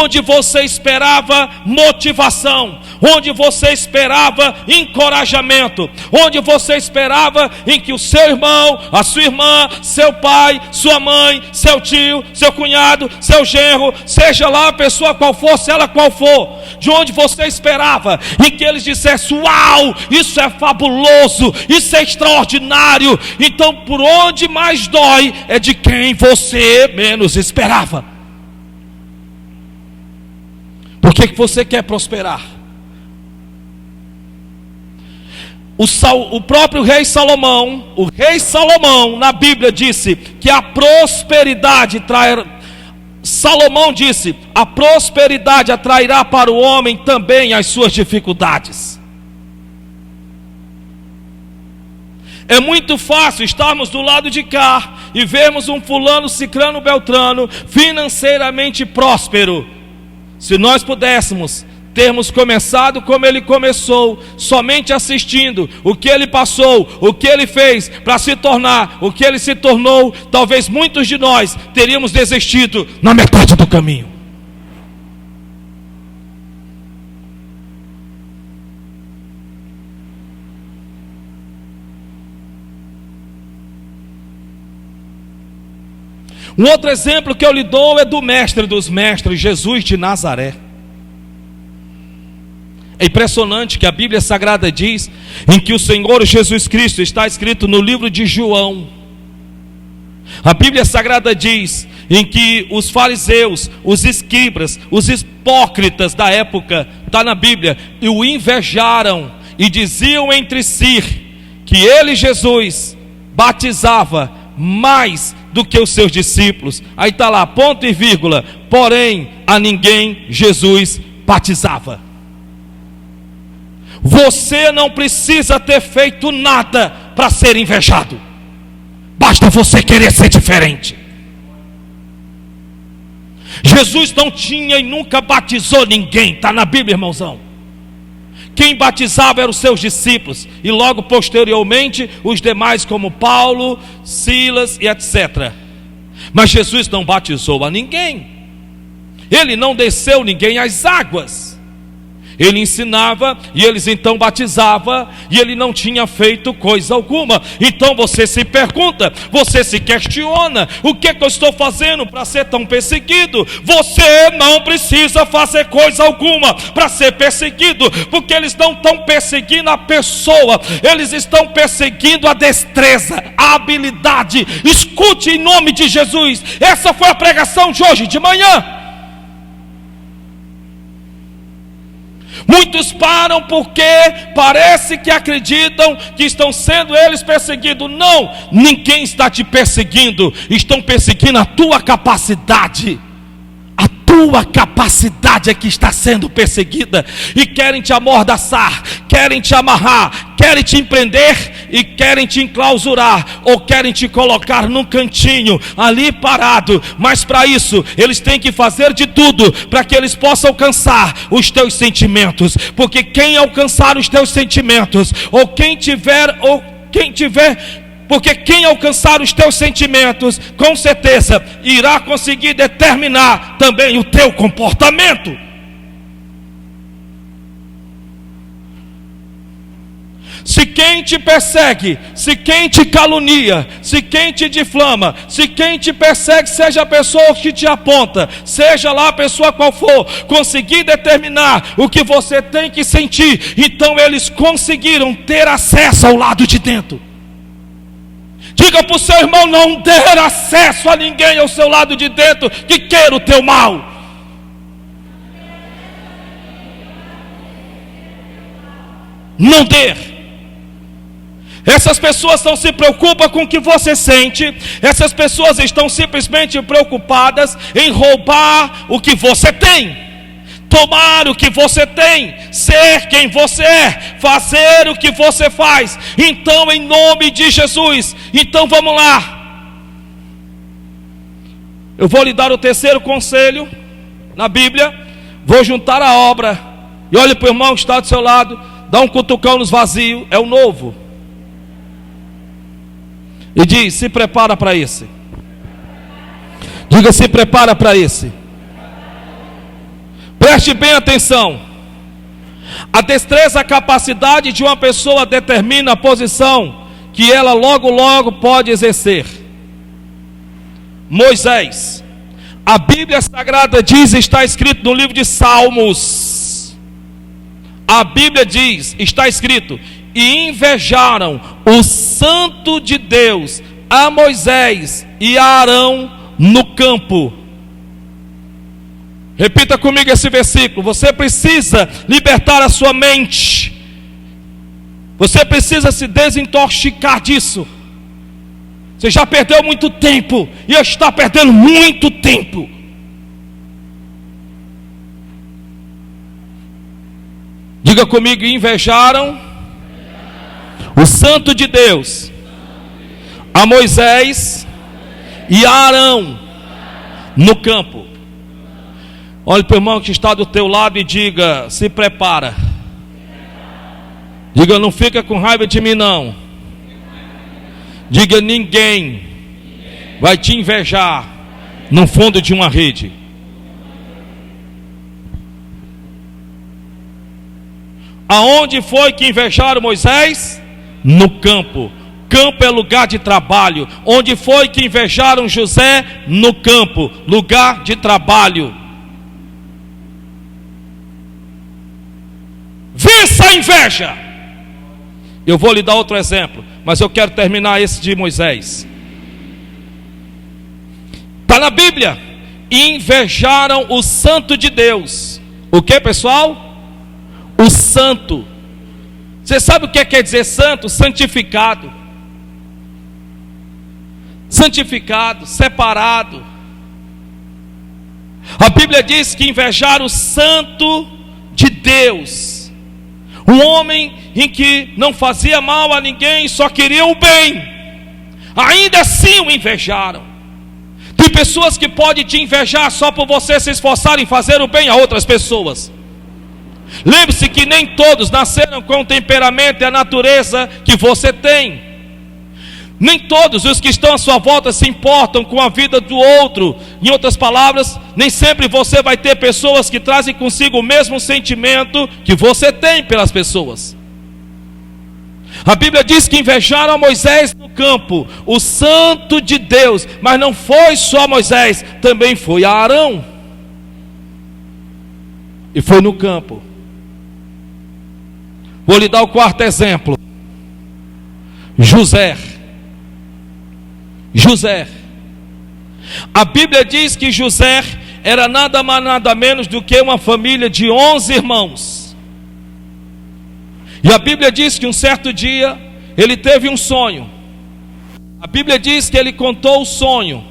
onde você esperava motivação, onde você esperava encorajamento, onde você esperava em que o seu irmão, a sua irmã, seu pai, sua mãe, seu tio, seu cunhado, seu genro, seja lá a pessoa qual for, se ela qual for, de onde você esperava em que eles dissessem: uau, isso é fabuloso, isso é extraordinário. Então por onde mais dói é de quem você menos esperava. Por que você quer prosperar? O próprio rei Salomão, na Bíblia disse que a prosperidade Salomão disse: a prosperidade atrairá para o homem também as suas dificuldades. É muito fácil estarmos do lado de cá e vermos um fulano, cicrano, beltrano financeiramente próspero. Se nós pudéssemos termos começado como ele começou, somente assistindo o que ele passou, o que ele fez para se tornar o que ele se tornou, talvez muitos de nós teríamos desistido na metade do caminho. Um outro exemplo que eu lhe dou é do mestre dos mestres, Jesus de Nazaré. É impressionante que a Bíblia Sagrada diz em que o Senhor Jesus Cristo, está escrito no livro de João. A Bíblia Sagrada diz em que os fariseus, os escribas, os hipócritas da época, está na Bíblia, e o invejaram e diziam entre si que ele, Jesus, batizava mais do que os seus discípulos. Aí está lá, ponto e vírgula, porém a ninguém Jesus batizava. Você não precisa ter feito nada para ser invejado, basta você querer ser diferente. Jesus não tinha e nunca batizou ninguém, está na Bíblia, irmãozão. Quem batizava eram os seus discípulos, e logo posteriormente os demais, como Paulo, Silas e etc. Mas Jesus não batizou a ninguém. Ele não desceu ninguém às águas. Ele ensinava e eles então batizavam, e ele não tinha feito coisa alguma. Então você se pergunta, você se questiona: o que eu estou fazendo para ser tão perseguido? Você não precisa fazer coisa alguma para ser perseguido, porque eles não estão perseguindo a pessoa, eles estão perseguindo a destreza, a habilidade. Escute em nome de Jesus, essa foi a pregação de hoje de manhã. Muitos param porque parece que acreditam que estão sendo eles perseguidos. Não, ninguém está te perseguindo, estão perseguindo a tua capacidade. A tua capacidade é que está sendo perseguida, e querem te amordaçar, querem te amarrar, querem te prender e querem te enclausurar, ou querem te colocar num cantinho ali parado. Mas para isso eles têm que fazer de tudo para que eles possam alcançar os teus sentimentos, porque quem alcançar os teus sentimentos, porque quem alcançar os teus sentimentos, com certeza irá conseguir determinar também o teu comportamento. Se quem te persegue, se quem te calunia, se quem te difama, se quem te persegue seja a pessoa que te aponta, seja lá a pessoa qual for, conseguir determinar o que você tem que sentir, então eles conseguiram ter acesso ao lado de dentro. Diga para o seu irmão: não dê acesso a ninguém ao seu lado de dentro que queira o teu mal. Não dê. Essas pessoas não se preocupam com o que você sente. Essas pessoas estão simplesmente preocupadas em roubar o que você tem, tomar o que você tem, ser quem você é, fazer o que você faz. Então, em nome de Jesus, então vamos lá. Eu vou lhe dar o terceiro conselho na Bíblia. Vou juntar a obra. E olhe para o irmão que está do seu lado, dá um cutucão nos vazios, é o novo, e diz: se prepara para esse. Diga: se prepara para esse. Preste bem atenção. A destreza, a capacidade de uma pessoa determina a posição que ela logo pode exercer. Moisés, a Bíblia Sagrada diz, está escrito no livro de Salmos, a Bíblia diz, está escrito: e invejaram o santo de Deus, a Moisés e a Arão no campo. Repita comigo esse versículo. Você precisa libertar a sua mente. Você precisa se desintoxicar disso. Você já perdeu muito tempo e está perdendo muito tempo. Diga comigo: invejaram o santo de Deus, a Moisés e a Arão no campo. Olhe para o irmão que está do teu lado e diga: se prepara. Diga: não fica com raiva de mim não. Diga: ninguém vai te invejar no fundo de uma rede. Aonde foi que invejaram Moisés? No campo. Campo é lugar de trabalho. Onde foi que invejaram José? No campo, lugar de trabalho. Vença a inveja. Eu vou lhe dar outro exemplo, mas eu quero terminar esse de Moisés. Está na Bíblia. Invejaram o santo de Deus. O que, pessoal? O santo. Você sabe o que quer dizer santo? Santificado. Santificado, separado. A Bíblia diz que invejaram o santo de Deus. Um homem em que não fazia mal a ninguém, só queria o bem. Ainda assim o invejaram. Tem pessoas que podem te invejar só por você se esforçar em fazer o bem a outras pessoas. Lembre-se que nem todos nasceram com o temperamento e a natureza que você tem. Nem todos os que estão à sua volta se importam com a vida do outro. Em outras palavras, nem sempre você vai ter pessoas que trazem consigo o mesmo sentimento que você tem pelas pessoas. A Bíblia diz que invejaram a Moisés no campo, o santo de Deus. Mas não foi só Moisés, também foi a Arão. E foi no campo. Vou lhe dar o quarto exemplo. José. A Bíblia diz que José era nada mais nada menos do que uma família de 11 irmãos. E a Bíblia diz que um certo dia ele teve um sonho. A Bíblia diz que ele contou o sonho.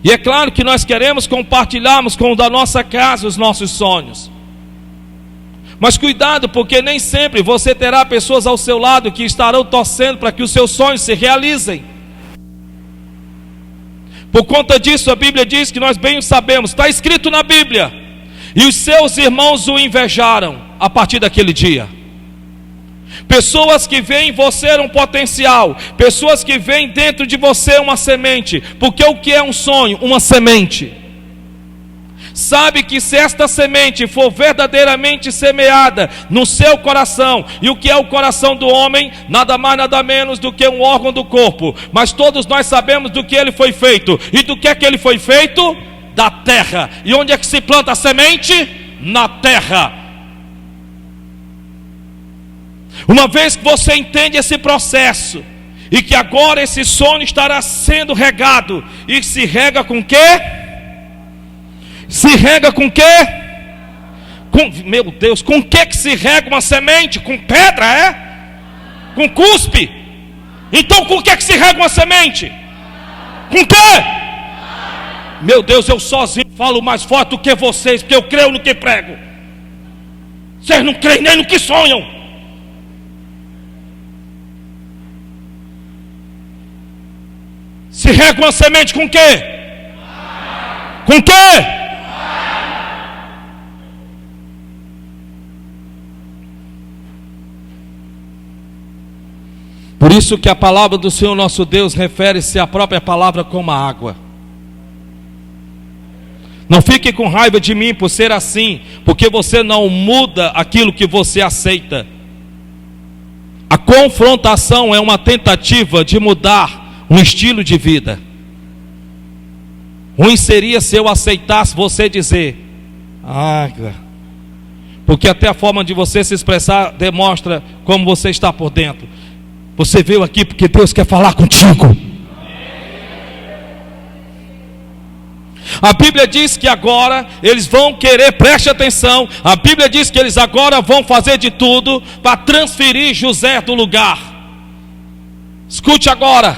E é claro que nós queremos compartilharmos com o da nossa casa os nossos sonhos. Mas cuidado, porque nem sempre você terá pessoas ao seu lado que estarão torcendo para que os seus sonhos se realizem. Por conta disso, a Bíblia diz que nós bem o sabemos, está escrito na Bíblia: e os seus irmãos o invejaram a partir daquele dia. Pessoas que veem em você um potencial, pessoas que veem dentro de você uma semente. Porque o que é um sonho? Uma semente. Sabe que se esta semente for verdadeiramente semeada no seu coração, e o que é o coração do homem? Nada mais nada menos do que um órgão do corpo. Mas todos nós sabemos do que ele foi feito. E do que é que ele foi feito? Da terra. E onde é que se planta a semente? Na terra. Uma vez que você entende esse processo, e que agora esse sonho estará sendo regado, e se rega com quê? Se rega com quê? Meu Deus, com que se rega uma semente? Com pedra, é? Com cuspe? Então com que se rega uma semente? Com quê? Meu Deus, eu sozinho falo mais forte do que vocês, porque eu creio no que prego. Vocês não creem nem no que sonham. Se rega uma semente com quê? Com quê? Por isso que a palavra do Senhor nosso Deus refere-se à própria palavra como a água. Não fique com raiva de mim por ser assim, porque você não muda aquilo que você aceita. A confrontação é uma tentativa de mudar um estilo de vida. Ruim seria se eu aceitasse você dizer: porque até a forma de você se expressar demonstra como você está por dentro. Você veio aqui porque Deus quer falar contigo. A Bíblia diz que agora eles vão querer, preste atenção, a Bíblia diz que eles agora vão fazer de tudo para transferir José do lugar. Escute agora.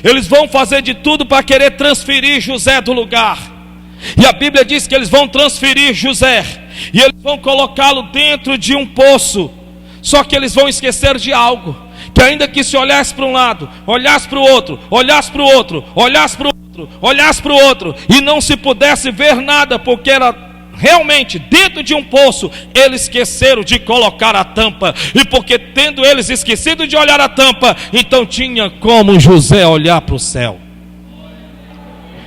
Eles vão fazer de tudo para querer transferir José do lugar. E a Bíblia diz que eles vão transferir José, e eles vão colocá-lo dentro de um poço. Só que eles vão esquecer de algo, que ainda que se olhasse para um lado, olhasse para o outro, olhasse para o outro, olhasse para o outro, olhasse para o outro, e não se pudesse ver nada, porque era realmente dentro de um poço, eles esqueceram de colocar a tampa, e porque tendo eles esquecido de olhar a tampa, então tinha como José olhar para o céu.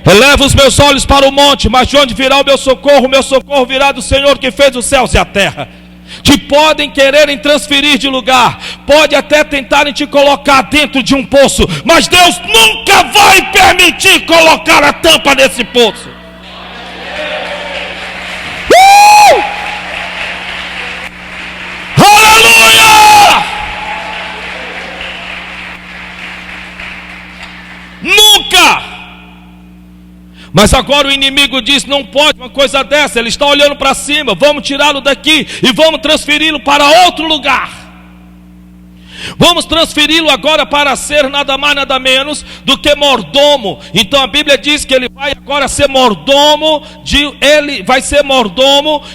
Eleva os meus olhos para o monte, mas de onde virá o meu socorro virá do Senhor que fez os céus e a terra. Te podem quererem transferir de lugar, pode até tentarem te colocar dentro de um poço, mas Deus nunca vai permitir colocar a tampa nesse poço. Aleluia! Nunca! Mas agora o inimigo diz, não pode uma coisa dessa, ele está olhando para cima, vamos tirá-lo daqui e vamos transferi-lo para outro lugar. Vamos transferi-lo agora para ser nada mais nada menos do que mordomo. Então a Bíblia diz que ele vai agora ser mordomo,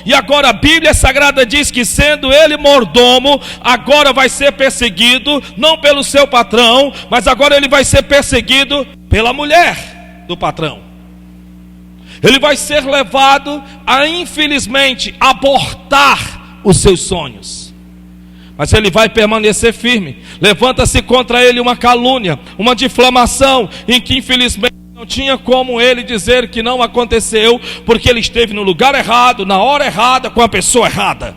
e agora a Bíblia Sagrada diz que sendo ele mordomo, agora vai ser perseguido, não pelo seu patrão, mas agora ele vai ser perseguido pela mulher do patrão. Ele vai ser levado a, infelizmente, abortar os seus sonhos. Mas ele vai permanecer firme. Levanta-se contra ele uma calúnia, uma difamação, em que infelizmente não tinha como ele dizer que não aconteceu, porque ele esteve no lugar errado, na hora errada, com a pessoa errada.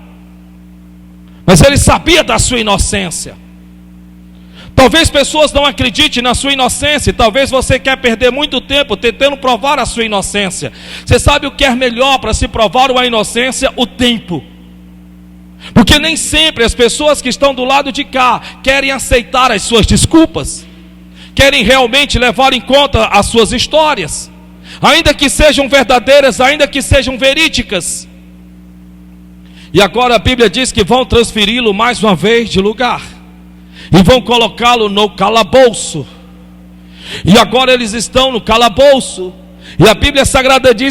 Mas ele sabia da sua inocência. Talvez pessoas não acreditem na sua inocência. Talvez você quer perder muito tempo tentando provar a sua inocência. Você sabe o que é melhor para se provar uma inocência? O tempo. Porque nem sempre as pessoas que estão do lado de cá querem aceitar as suas desculpas, querem realmente levar em conta as suas histórias, ainda que sejam verdadeiras, ainda que sejam verídicas. E agora a Bíblia diz que vão transferi-lo mais uma vez de lugar e vão colocá-lo no calabouço. E agora eles estão no calabouço, e a Bíblia Sagrada diz